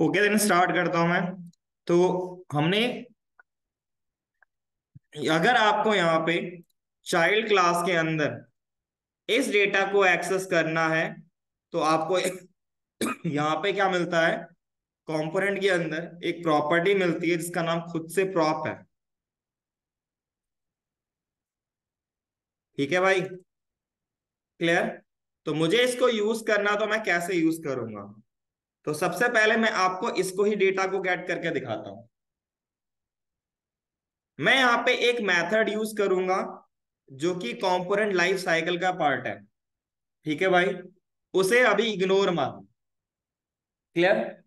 Okay then start करता हूं मैं। तो हमने अगर आपको यहाँ पे चाइल्ड क्लास के अंदर इस डेटा को एक्सेस करना है तो आपको यहाँ पे क्या मिलता है। कंपोनेंट के अंदर एक प्रॉपर्टी मिलती है जिसका नाम खुद से प्रॉप है। ठीक है भाई, क्लियर। तो मुझे इसको यूज करना, तो मैं कैसे यूज करूंगा। तो सबसे पहले मैं आपको इसको ही डेटा को गेट करके दिखाता हूं। मैं यहाँ पे एक मेथड यूज करूंगा जो कि कंपोनेंट लाइफ साइकिल का पार्ट है। ठीक है भाई, उसे अभी इग्नोर मान, क्लियर।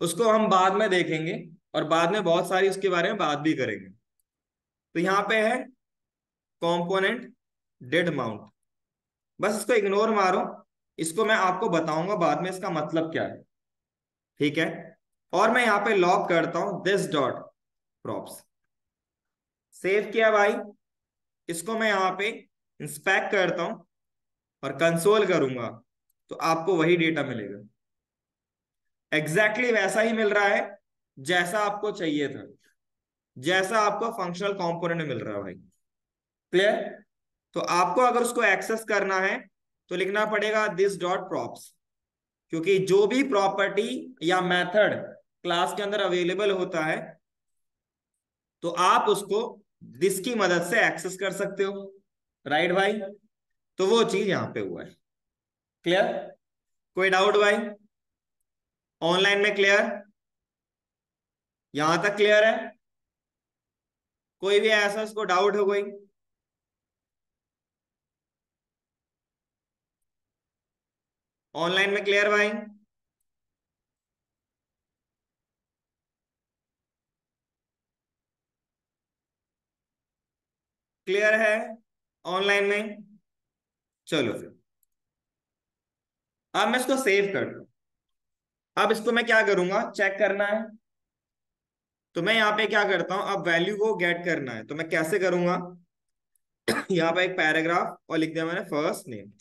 उसको हम बाद में देखेंगे और बाद में बहुत सारी उसके बारे में बात भी करेंगे। तो यहाँ पे है कंपोनेंट डेड माउंट, बस इसको इग्नोर मारो। इसको मैं आपको बताऊंगा बाद में इसका मतलब क्या है। ठीक है, और मैं यहाँ पे लॉक करता हूं दिस डॉट प्रॉप्स। सेव किया भाई। इसको मैं यहाँ पे इंस्पेक्ट करता हूं और कंसोल करूंगा तो आपको वही डेटा मिलेगा। एग्जैक्टली वैसा ही मिल रहा है जैसा आपको चाहिए था, जैसा आपको फंक्शनल कंपोनेंट में मिल रहा है भाई, क्लियर। तो आपको अगर उसको एक्सेस करना है तो लिखना पड़ेगा दिस डॉट प्रॉप्स, क्योंकि जो भी प्रॉपर्टी या मेथड क्लास के अंदर अवेलेबल होता है तो आप उसको दिस की मदद से एक्सेस कर सकते हो। राइट भाई, तो वो चीज यहां पे हुआ है, क्लियर। कोई डाउट भाई, ऑनलाइन में क्लियर, यहां तक क्लियर है। कोई भी ऐसा उसको डाउट हो कोई। ऑनलाइन में क्लियर भाई, क्लियर है ऑनलाइन में। चलो फिर, अब मैं इसको सेव कर दूं। अब इसको मैं क्या करूंगा, चेक करना है। तो मैं यहाँ पे क्या करता हूं, अब वैल्यू को गेट करना है तो मैं कैसे करूंगा। यहाँ पे एक पैराग्राफ और लिख दिया मैंने फर्स्ट नेम,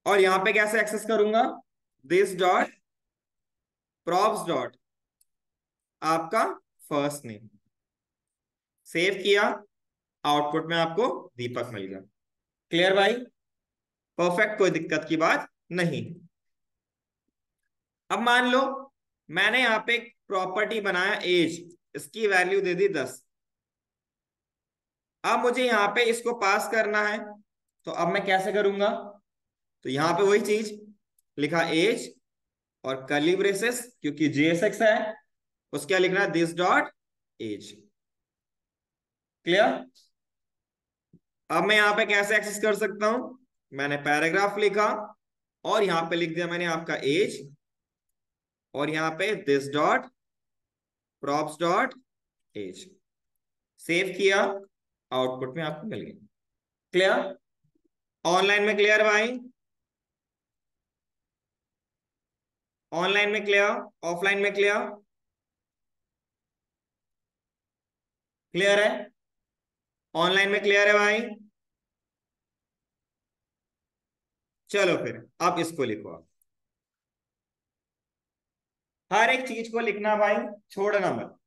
और यहाँ पे कैसे एक्सेस करूंगा, दिस डॉट प्रॉप्स डॉट आपका फर्स्ट नेम। सेव किया, आउटपुट में आपको दीपक मिल गया। क्लियर भाई, परफेक्ट, कोई दिक्कत की बात नहीं। अब मान लो मैंने यहाँ पे एक प्रॉपर्टी बनाया एज, इसकी वैल्यू दे दी 10। अब मुझे यहाँ पे इसको पास करना है तो अब मैं कैसे करूंगा। तो यहाँ पे वही चीज लिखा एज और कर्ली ब्रेसेस, क्योंकि जीएसएक्स है उसके क्या लिखना है, दिस डॉट एज। क्लियर। अब मैं यहाँ पे कैसे एक्सेस कर सकता हूं, मैंने पैराग्राफ लिखा और यहाँ पे लिख दिया मैंने आपका एज, और यहाँ पे this dot props dot age. Save किया, आउटपुट में आपको मिल गया। क्लियर, ऑनलाइन में क्लियर भाई, ऑनलाइन में क्लियर, ऑफलाइन में क्लियर, क्लियर है, ऑनलाइन में क्लियर है भाई। चलो फिर अब इसको लिखो आप। हर एक चीज को लिखना भाई, छोड़ना मत।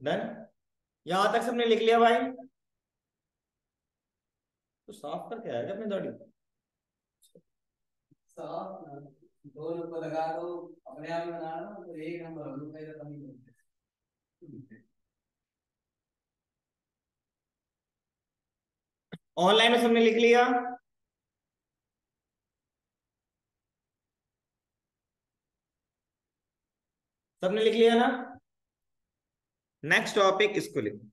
डन। यहां तक सबने लिख लिया भाई? तो साफ करके आएगा अपनी दाढ़ी। साफ ना, दो लोग को लगा दो, अपने आप ही बना लो तो एक नंबर हम लोग का इधर कमी नहीं। ऑनलाइन में सबने लिख लिया? सबने लिख लिया ना? नेक्स्ट टॉपिक इसको लिखो।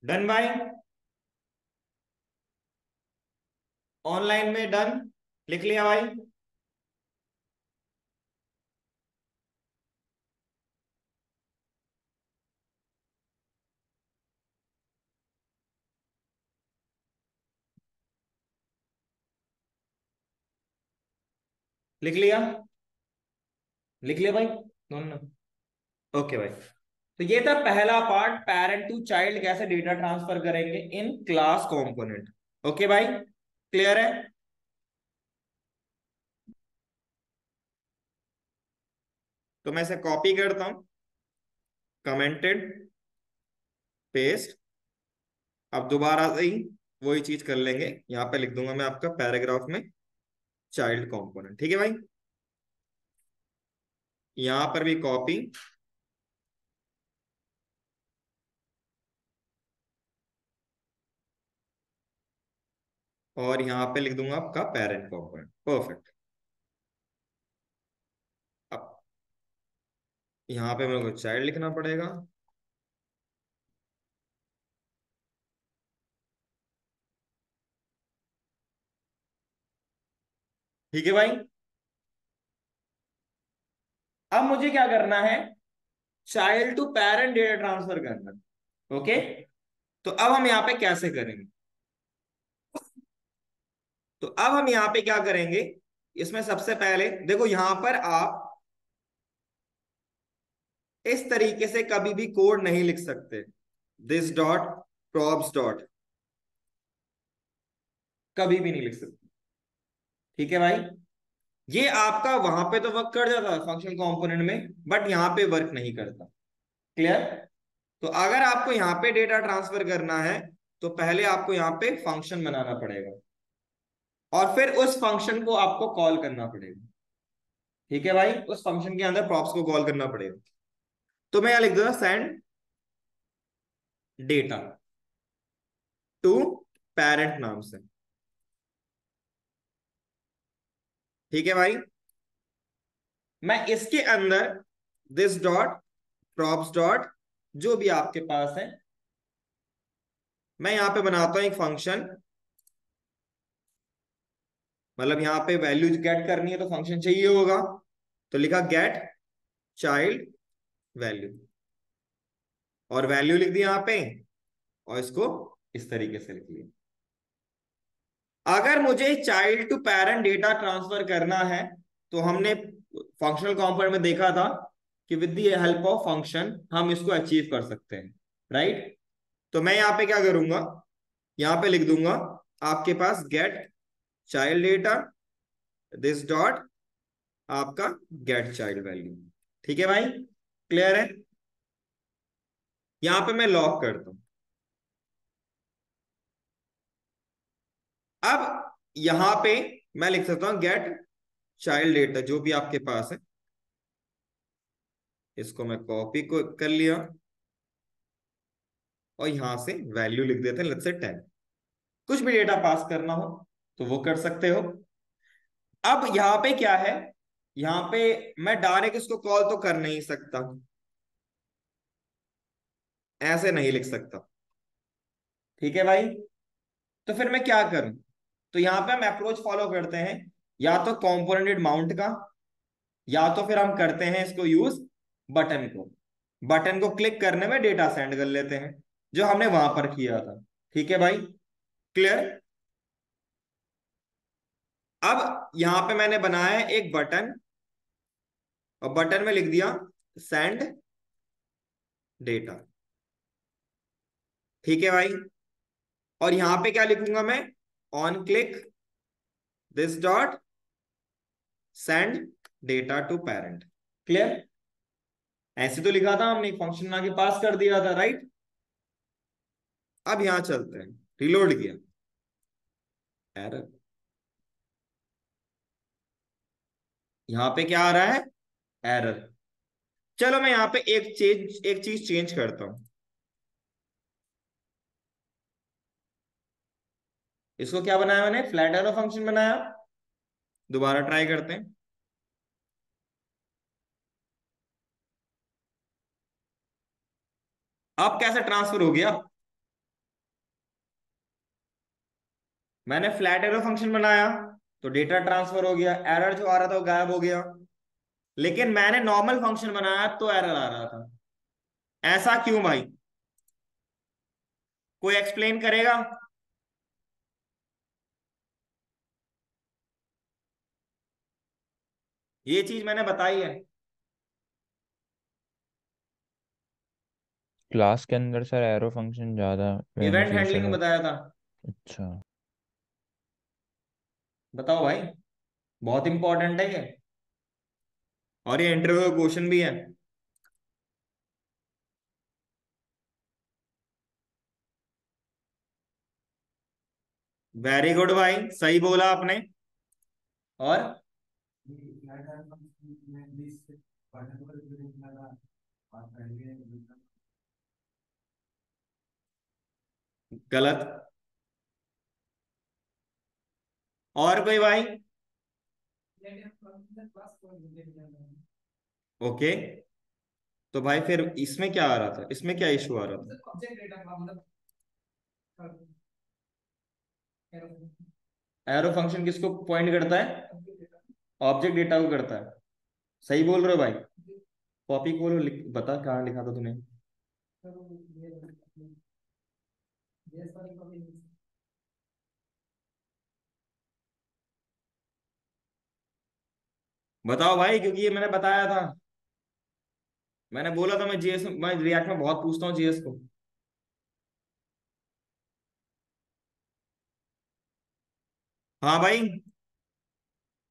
डन भाई? ऑनलाइन में डन? लिख लिया भाई? लिख लिया? लिख लिया भाई दोनों? ओके भाई। तो ये था पहला पार्ट, पेरेंट टू चाइल्ड कैसे डेटा ट्रांसफर करेंगे इन क्लास कंपोनेंट। ओके भाई, क्लियर है? तो मैं इसे कॉपी करता हूं, कमेंटेड, पेस्ट। अब दोबारा से ही वही चीज कर लेंगे, यहां पे लिख दूंगा मैं आपका पैराग्राफ में चाइल्ड कंपोनेंट। ठीक है भाई? यहां पर भी कॉपी, और यहां पे लिख दूंगा आपका पेरेंट कंपोनेंट। परफेक्ट। अब यहां पे मेरे को चाइल्ड लिखना पड़ेगा। ठीक है भाई? अब मुझे क्या करना है? Child to parent data transfer करना है। ओके, तो अब हम यहाँ पे कैसे करेंगे? तो अब हम यहाँ पे क्या करेंगे? इसमें सबसे पहले देखो, यहां पर आप इस तरीके से कभी भी कोड नहीं लिख सकते, दिस डॉट प्रॉप्स डॉट, कभी भी नहीं लिख सकते। ठीक है भाई? ये आपका वहां पे तो वर्क कर जाता है फंक्शन कंपोनेंट में, बट यहां पे वर्क नहीं करता। क्लियर? तो अगर आपको यहाँ पे डेटा ट्रांसफर करना है, तो पहले आपको यहाँ पे फंक्शन बनाना पड़ेगा, और फिर उस फंक्शन को आपको कॉल करना पड़ेगा। ठीक है भाई? उस फंक्शन के अंदर प्रॉप्स को कॉल करना पड़ेगा। तो मैं यहाँ लिख दूंगा सेंड डेटा टू पेरेंट नाम से। ठीक है भाई? मैं इसके अंदर दिस डॉट प्रॉप्स डॉट, जो भी आपके पास है, मैं यहां पे बनाता हूं एक फंक्शन। मतलब यहां पे वैल्यू गेट करनी है तो फंक्शन चाहिए होगा, तो लिखा गेट चाइल्ड वैल्यू, और वैल्यू लिख दी यहां पे, और इसको इस तरीके से लिख लिया। अगर मुझे child to parent data transfer करना है, तो हमने फंक्शनल कंपोनेंट में देखा था कि with the help of function हम इसको अचीव कर सकते हैं, राइट। तो मैं यहाँ पे क्या करूंगा, यहाँ पे लिख दूंगा आपके पास get child data this dot आपका गेट चाइल्ड वैल्यू। ठीक है भाई, क्लियर है। यहां पे मैं लॉक करता हूं। अब यहां पे मैं लिख सकता हूं गेट चाइल्ड डेटा जो भी आपके पास है, इसको मैं कॉपी को कर लिया और यहां से वैल्यू लिख देते हैं, लेट्स से 10। कुछ भी डेटा पास करना हो तो वो कर सकते हो। अब यहां पे क्या है, यहां पे मैं डायरेक्ट इसको कॉल तो कर नहीं सकता, ऐसे नहीं लिख सकता। ठीक है भाई, तो फिर मैं क्या करूं, तो यहां पे हम अप्रोच फॉलो करते हैं, या तो कॉम्पोनेंटेड माउंट का, या तो फिर हम करते हैं इसको यूज बटन को। बटन को क्लिक करने में डेटा सेंड कर लेते हैं, जो हमने वहां पर किया था। ठीक है भाई, क्लियर। अब यहां पे मैंने बनाया है एक बटन, और बटन में लिख दिया सेंड डेटा। ठीक है भाई, और यहां पे क्या लिखूंगा मैं, on click this dot send data to parent. Clear. ऐसे तो लिखा था हमने, फंक्शन आगे पास कर दिया था, राइट। अब यहां चलते हैं, रिलोड किया, एरर। यहां पे क्या आ रहा है, एरर। चलो मैं यहां पे एक चीज चेंज करता हूं। इसको क्या बनाया मैंने, फ्लैट एरो फंक्शन बनाया। दोबारा ट्राई करते हैं। अब कैसे ट्रांसफर हो गया, मैंने फ्लैट एरो फंक्शन बनाया तो डेटा ट्रांसफर हो गया, एरर जो आ रहा था वो गायब हो गया। लेकिन मैंने नॉर्मल फंक्शन बनाया तो एरर आ रहा था। ऐसा क्यों भाई, कोई एक्सप्लेन करेगा। ये चीज मैंने बताई है। क्लास के अंदर सर एरो फंक्शन ज़्यादा इवेंट बेनिफिशियल हैंडलिंग में हो। बताया था। अच्छा। बताओ भाई, बहुत इंपॉर्टेंट है ये, और ये इंटरव्यू क्वेश्चन भी है। वेरी गुड भाई, सही बोला आपने। और गलत। और कोई भाई, ओके। तो भाई फिर इसमें क्या आ रहा था, इसमें क्या इशू आ रहा था। एरो फंक्शन किसको पॉइंट करता है, ऑब्जेक्ट डेटा को करता है। सही बोल रहे हो भाई। कॉपी खोलो, बता कहाँ लिखा था तूने। बताओ भाई, क्योंकि ये मैंने बताया था, मैंने बोला था मैं रिएक्ट में बहुत पूछता हूँ जीएस को। हाँ भाई।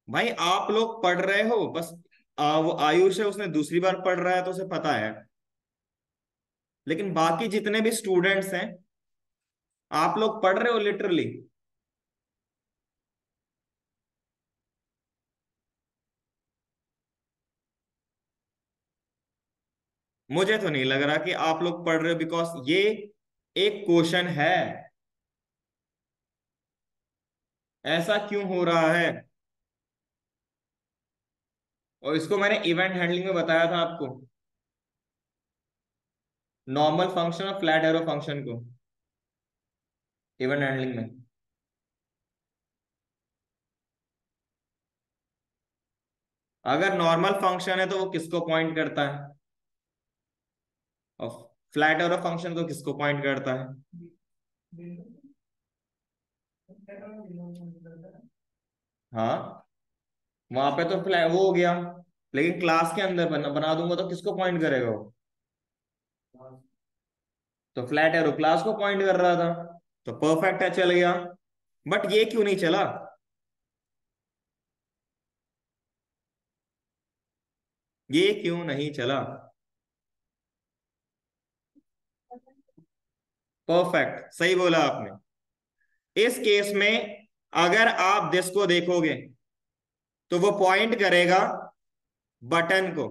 भाई आप लोग पढ़ रहे हो बस, वो आयुष है उसने दूसरी बार पढ़ रहा है तो उसे पता है, लेकिन बाकी जितने भी स्टूडेंट्स हैं, आप लोग पढ़ रहे हो लिटरली। मुझे तो नहीं लग रहा कि आप लोग पढ़ रहे हो, बिकॉज ये एक क्वेश्चन है। ऐसा क्यों हो रहा है, और इसको मैंने इवेंट हैंडलिंग में बताया था आपको, नॉर्मल फंक्शन और फ्लैट एरो फंक्शन को इवेंट हैंडलिंग में। अगर नॉर्मल फंक्शन है तो वो किसको पॉइंट करता है, और फ्लैट एरो फंक्शन को किसको पॉइंट करता है। हाँ, वहां पे तो फ्लैट वो हो गया, लेकिन क्लास के अंदर बना दूंगा तो किसको पॉइंट करेगा वो? तो फ्लैट एरो क्लास को पॉइंट कर रहा था, तो परफेक्ट है, चल गया। बट ये क्यों नहीं चला? ये क्यों नहीं चला? परफेक्ट, सही बोला आपने। इस केस में अगर आप दिस को देखोगे तो वो पॉइंट करेगा बटन को।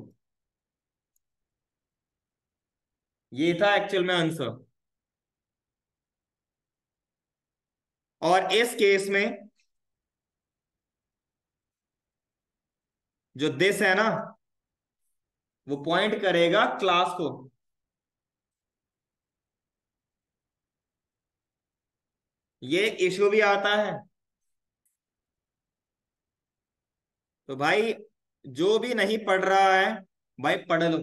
ये था एक्चुअल में आंसर। और इस केस में जो दिस है ना, वो पॉइंट करेगा क्लास को। ये इशू भी आता है। तो भाई, जो भी नहीं पढ़ रहा है, भाई पढ़ लो।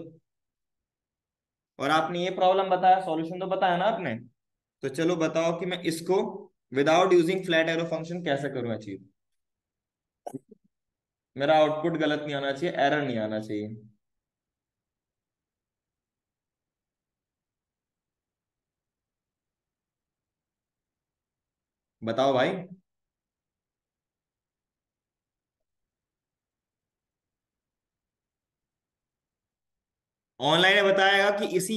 और आपने ये प्रॉब्लम बताया, सॉल्यूशन तो बताया ना आपने। तो चलो बताओ कि मैं इसको without using flat arrow function कैसे करूं अचीव। मेरा आउटपुट गलत नहीं आना चाहिए, एरर नहीं आना चाहिए। बताओ भाई। ऑनलाइन में बताएगा कि इसी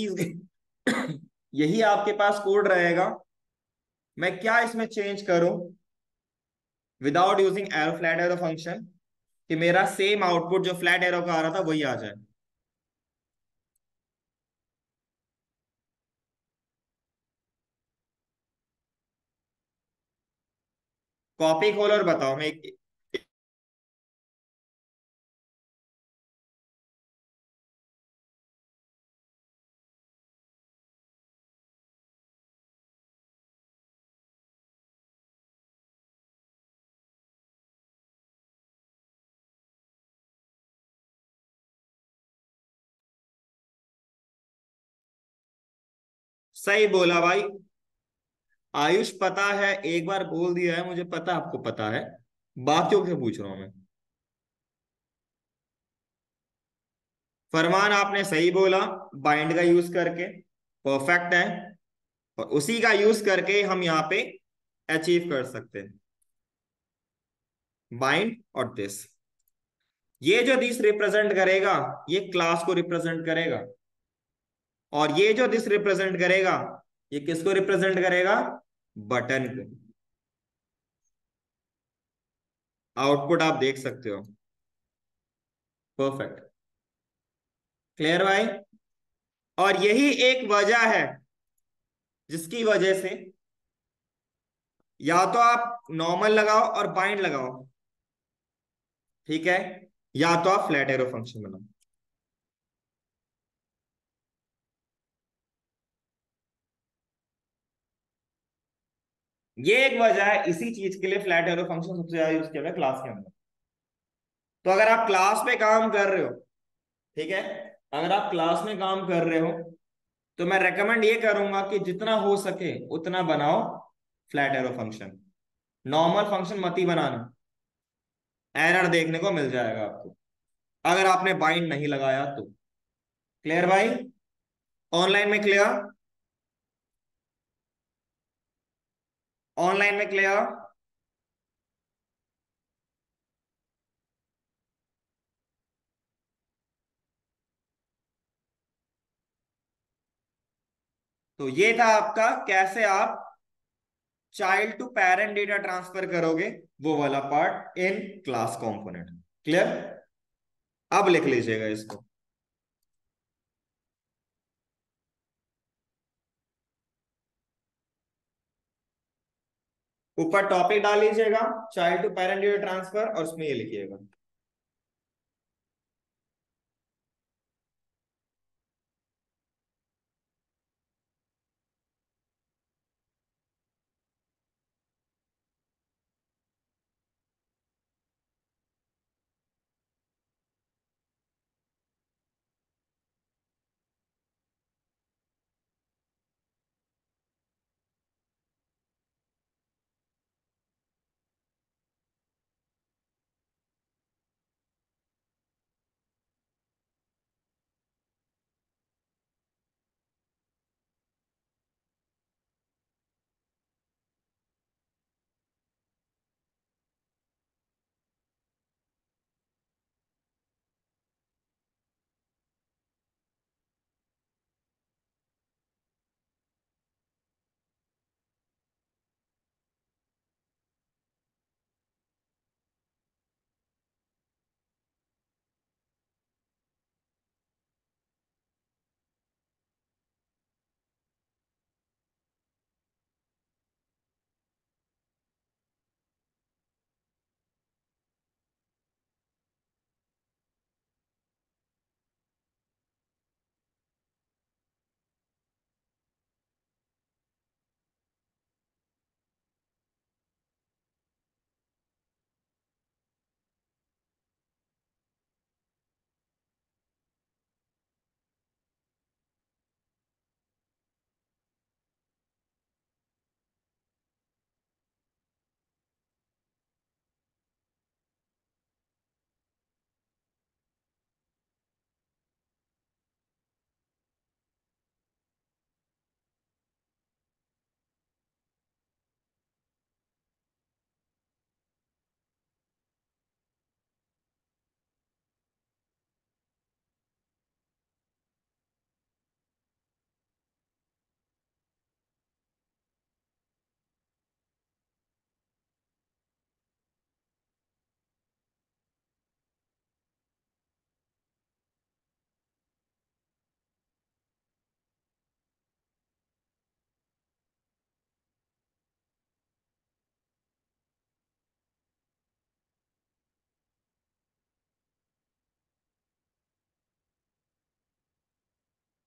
यही आपके पास कोड रहेगा, मैं क्या इसमें चेंज करूं without using arrow flat arrow function, कि मेरा सेम आउटपुट जो फ्लैट एरो का आ रहा था वही आ जाए। कॉपी खोलो और बताओ। मैं सही बोला भाई। आयुष पता है, एक बार बोल दिया है, मुझे पता आपको पता है, बाकियों के पूछ रहा हूं मैं। फरमान आपने सही बोला, बाइंड का यूज करके परफेक्ट है। और उसी का यूज करके हम यहाँ पे अचीव कर सकते हैं बाइंड और दिस। ये जो दिस रिप्रेजेंट करेगा, ये क्लास को रिप्रेजेंट करेगा। और ये जो दिस रिप्रेजेंट करेगा, ये किसको रिप्रेजेंट करेगा? बटन को। आउटपुट आप देख सकते हो। परफेक्ट। क्लियर भाई? और यही एक वजह है जिसकी वजह से या तो आप नॉर्मल लगाओ और बाइंड लगाओ, ठीक है, या तो आप फ्लैट एरो फंक्शन बनाओ। ये एक वजह है, इसी चीज के लिए फ्लैट एरो फंक्शन सबसे ज्यादा यूज किया गया क्लास के अंदर। तो अगर आप क्लास में काम कर रहे हो, ठीक है, अगर आप क्लास में काम कर रहे हो, तो मैं रेकमेंड ये करूंगा कि जितना हो सके उतना बनाओ flat arrow function. Normal function मत ही बनाना, एरर देखने को मिल जाएगा आपको अगर आपने बाइंड नहीं लगाया तो। क्लियर भाई? ऑनलाइन में क्लियर? ऑनलाइन में क्लियर? तो ये था आपका कैसे आप child to parent data transfer करोगे, वो वाला part in class component. Clear? अब लिख लीजिएगा इसको। ऊपर टॉपिक डाल लीजिएगा, child to parent data transfer, और उसमें ये लिखिएगा।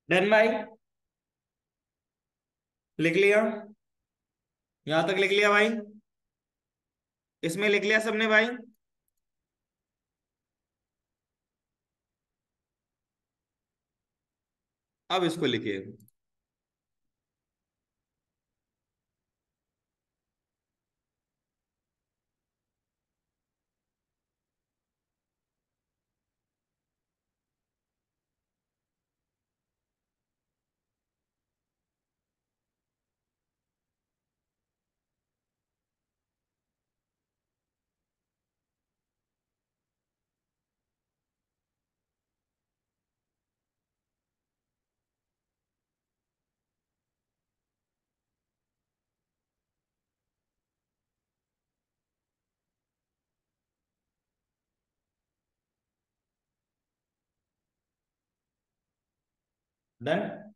डन भाई, लिख लिया? यहां तक लिख लिया भाई? इसमें लिख लिया सबने भाई? अब इसको लिखिए। डन।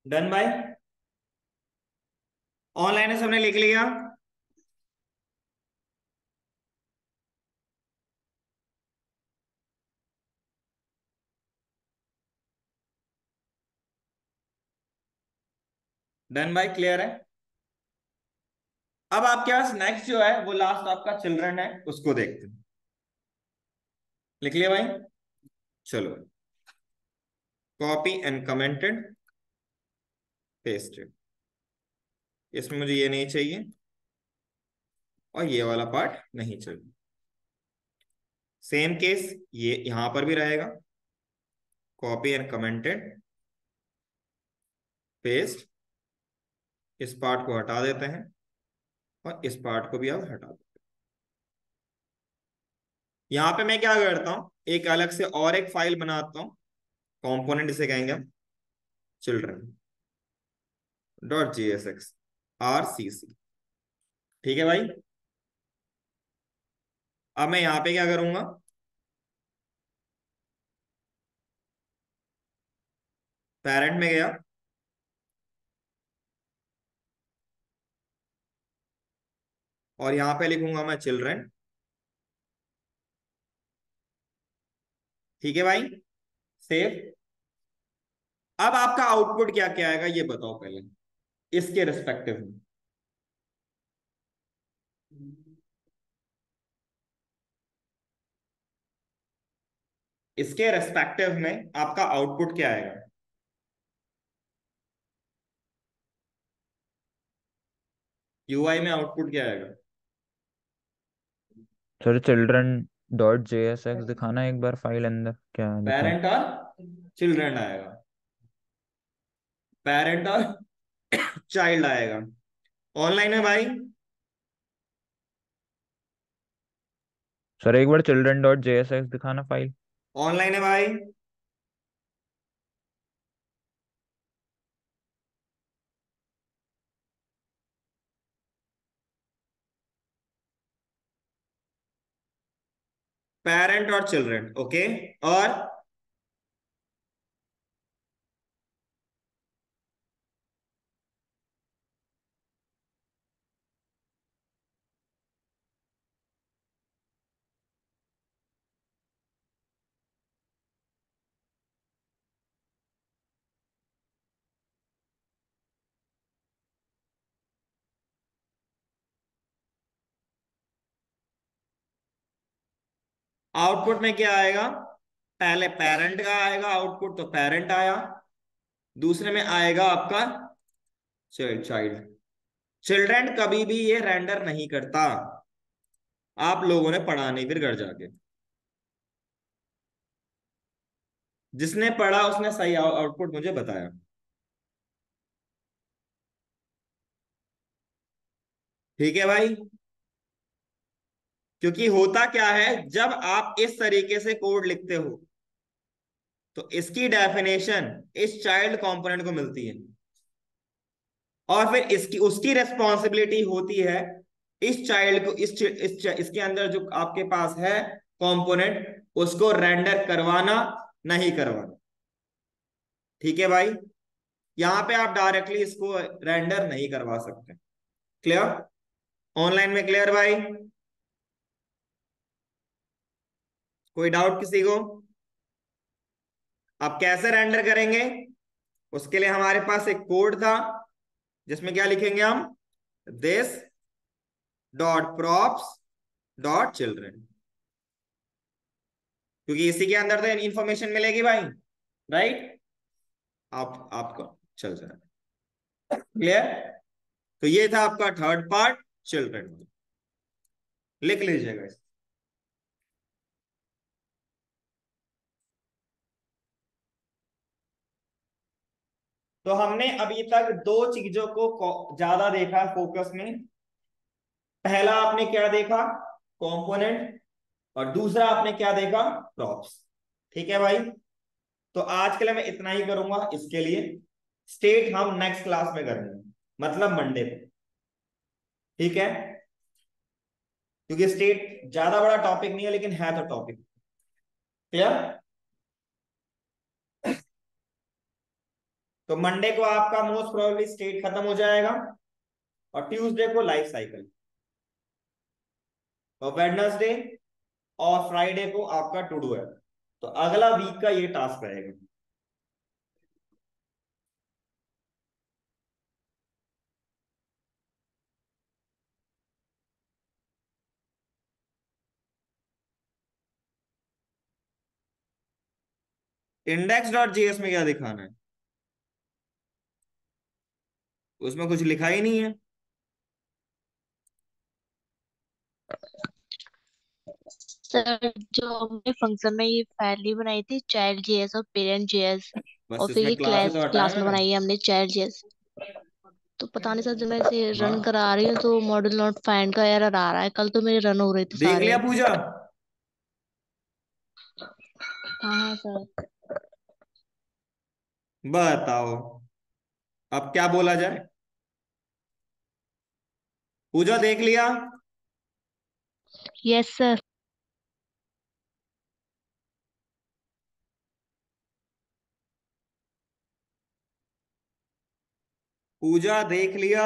डन भाई, ऑनलाइन है, सबने लिख लिया? डन भाई, क्लियर है? अब आपके पास नेक्स्ट जो है वो लास्ट आपका चिल्ड्रन है, उसको देखते हैं। लिख लिया भाई? चलो, कॉपी एंड कमेंटेड, पेस्टेड। इसमें मुझे ये नहीं चाहिए और ये वाला पार्ट नहीं चाहिए। सेम केस ये यहां पर भी रहेगा, कॉपी एंड कमेंटेड, पेस्ट। इस पार्ट को हटा देते हैं और इस पार्ट को भी अब हटा देते हैं। यहां पे मैं क्या करता हूं, एक अलग से और एक फाइल बनाता हूं, कंपोनेंट इसे कहेंगे हम, चिल्ड्रन डॉट JSX RCC। ठीक है भाई? अब मैं यहां पे क्या करूंगा, पेरेंट में गया और यहां पे लिखूंगा मैं चिल्ड्रन। ठीक है भाई? सेव। अब आपका आउटपुट क्या क्या आएगा ये बताओ पहले, इसके रिस्पेक्टिव में। इसके रेस्पेक्टिव में आपका आउटपुट क्या आएगा? यूआई में आउटपुट क्या आएगा? सर चिल्ड्रन डॉट JSX दिखाना एक बार फाइल अंदर क्या दिखा। पेरेंट और चिल्ड्रन आएगा, पेरेंट और चाइल्ड आएगा। ऑनलाइन है भाई? सर एक बार चिल्ड्रन डॉट JSX दिखाना फाइल। ऑनलाइन है भाई? पेरेंट और चिल्ड्रन, ओके। और आउटपुट में क्या आएगा? पहले पेरेंट का आएगा आउटपुट, तो पेरेंट आया। दूसरे में आएगा आपका चाइल्ड, चाइल्ड। चिल्ड्रन कभी भी ये रेंडर नहीं करता, आप लोगों ने पढ़ा नहीं फिर घर जाके। जिसने पढ़ा उसने सही आउटपुट मुझे बताया। ठीक है भाई? क्योंकि होता क्या है, जब आप इस तरीके से कोड लिखते हो तो इसकी डेफिनेशन इस चाइल्ड कंपोनेंट को मिलती है, और फिर इसकी उसकी रेस्पॉन्सिबिलिटी होती है इस चाइल्ड को, इसके अंदर जो आपके पास है कंपोनेंट, उसको रेंडर करवाना, नहीं करवाना। ठीक है भाई? यहां पे आप डायरेक्टली इसको रेंडर नहीं करवा सकते। क्लियर? ऑनलाइन में क्लियर भाई? कोई डाउट किसी को? अब कैसे रेंडर करेंगे? उसके लिए हमारे पास एक कोड था, जिसमें क्या लिखेंगे हम? This dot props dot children, क्योंकि इसी के अंदर तो इंफॉर्मेशन मिलेगी भाई, राइट? आप आपको चल जाए। क्लियर? तो ये था आपका थर्ड पार्ट, चिल्ड्रन। लिख लीजिएगा इसे। तो हमने अभी तक दो चीजों को ज्यादा देखा फोकस में। पहला आपने क्या देखा? कंपोनेंट। और दूसरा आपने क्या देखा? प्रॉप्स। ठीक है भाई? तो आज के लिए मैं इतना ही करूंगा इसके लिए। स्टेट हम नेक्स्ट क्लास में करेंगे, मतलब मंडे पे। ठीक है? क्योंकि स्टेट ज्यादा बड़ा टॉपिक नहीं है, लेकिन है तो टॉपिक। क्लियर? तो मंडे को आपका मोस्ट प्रोबेबली स्टेट खत्म हो जाएगा, और ट्यूसडे को लाइफ साइकिल, और वेडनेसडे और फ्राइडे को आपका टू डू है। तो अगला वीक का ये टास्क रहेगा। इंडेक्स डॉट जीएस में क्या दिखाना है? उसमें कुछ लिखा ही नहीं है। सर जो हमने फंक्शन में ये फाइल बनाई थी चाइल्ड जेएस और पेरेंट जेएस, बस और फिर इसमें ये क्लास ही क्लास तो हटाया क्लास में मैंने। बनाई है हमने चाइल्ड जेएस। तो पता नहीं सर, जब मैं इसे रन हाँ, करा रही हूँ तो मॉड्यूल नॉट फाइंड का एरर आ रहा है। कल तो मेरे रन हो रहे थे देख सारे। लिया पूजा? हाँ हाँ सर। बताओ, अब क्या बोला जाए? पूजा देख लिया? Yes sir. पूजा देख लिया?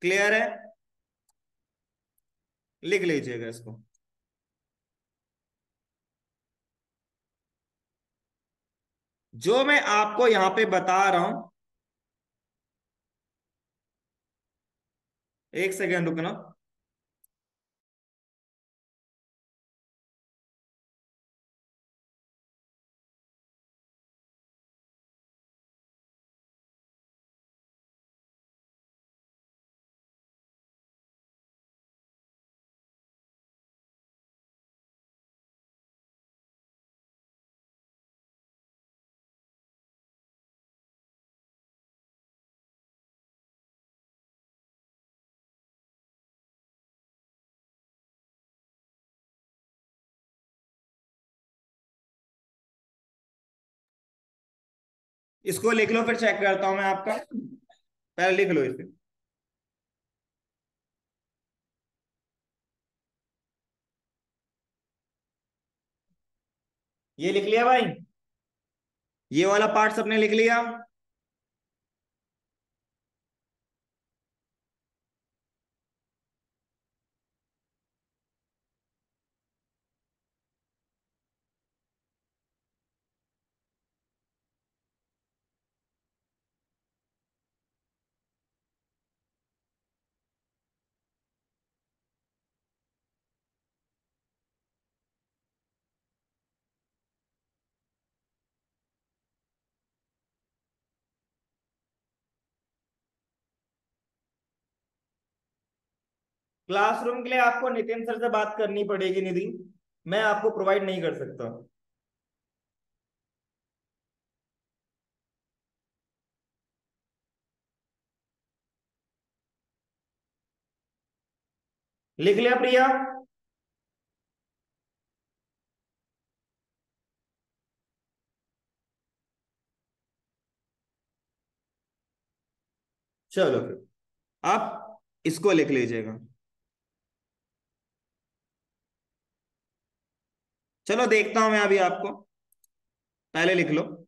क्लियर है? लिख लीजिएगा इसको। जो मैं आपको यहां पे बता रहा हूं, एक सेकेंड रुकना। इसको लिख लो, फिर चेक करता हूं मैं आपका। पहले लिख लो इसे। ये लिख लिया भाई? ये वाला पार्ट सबने लिख लिया? क्लासरूम के लिए आपको नितिन सर से बात करनी पड़ेगी निधि, मैं आपको प्रोवाइड नहीं कर सकता। लिख लिया प्रिया? चलो फिर आप इसको लिख लीजिएगा। चलो देखता हूं मैं अभी आपको, पहले लिख लो।